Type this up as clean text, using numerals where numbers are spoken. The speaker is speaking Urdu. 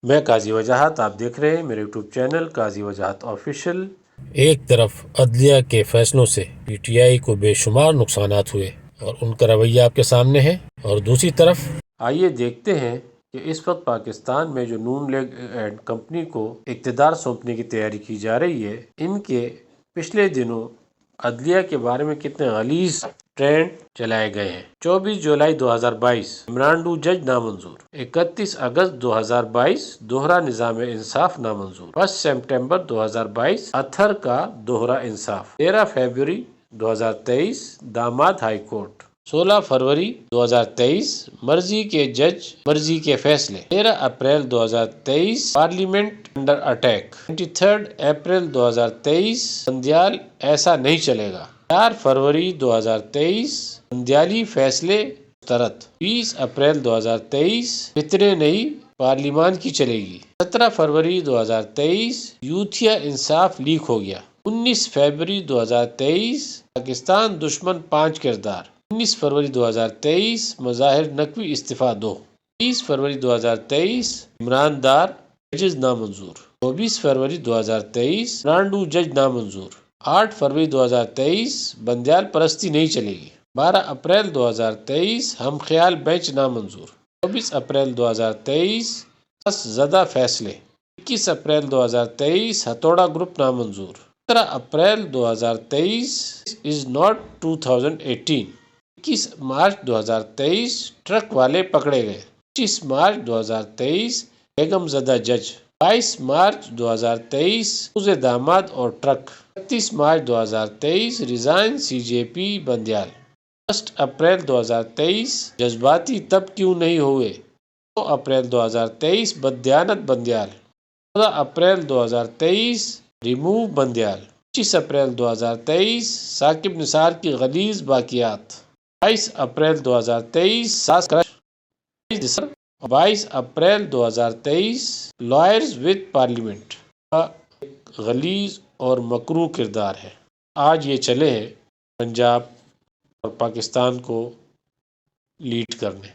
میں قاضی وجاہت، آپ دیکھ رہے ہیں میرے یوٹیوب چینل قاضی وجاہت آفیشیل۔ ایک طرف عدلیہ کے فیصلوں سے پی ٹی آئی کو بے شمار نقصانات ہوئے اور ان کا رویہ آپ کے سامنے ہے، اور دوسری طرف آئیے دیکھتے ہیں کہ اس وقت پاکستان میں جو نون لیگ اینڈ کمپنی کو اقتدار سونپنے کی تیاری کی جا رہی ہے، ان کے پچھلے دنوں عدلیہ کے بارے میں کتنے غلیظ ٹرینڈ چلائے گئے ہیں۔ 24 جولائی 2022 عمران ڈو جج نامنظور، 31 اگست 2022 دوہرا نظام انصاف نامنظور، 1 سپٹمبر 2022 اطہر کا دوہرا انصاف، 13 فروری 2023 داماد ہائی کورٹ، 16 فروری 2023 مرضی کے جج مرضی کے فیصلے، 13 April 2023 parliament under attack, 23 April 2023 Bandial ایسا نہیں چلے گا، 4 فروری 2023 بندیالی فیصلے مسترد، 20 اپریل 2023 فتنے نہیں پارلیمان کی چلے گی، 17 فروری 2023 یوتھیا انصاف لیک ہو گیا، 19 فروری 2023 پاکستان دشمن 5 کردار، 19 فروری 2023 مظاہر نقوی استعفیٰ دو، 30 فروری 2023 عمران دار ججز نامنظور، 24 فروری 2023 عمران ڈو جج نامنظور، 8 فروری 2023 بندیال پرستی نہیں چلے گی، 12 اپریل 2023 ہم خیال بینچ نامنظور، 24 اپریل 2023 زدہ فیصلے، 21 اپریل 2023 ہتھوڑا گروپ نامنظور، 17 اپریل 2023 از ناٹ 2018، 21 مارچ 2023 ٹرک والے پکڑے گئے، 25 مارچ 2023 بیگم زدہ جج، 22 مارچ 2023 اسے داماد اور ٹرک، 31 March 2023 resign C J P Bandial, 1 April 2023 جذباتی تب کیوں نہیں ہوئے، 2 اپریل 2023 بددیانت Bandial, 14 April 2023 remove Bandial, 25 April 2023 Saqib Nisar کی غلیظ باقیات، 22 اپریل 2023 ساز کرش، 22 اپریل 2023 لائرز ود پارلیمنٹ کا ایک غلیظ اور مکروہ کردار ہے۔ آج یہ چلے ہیں پنجاب اور پاکستان کو لیڈ کرنے۔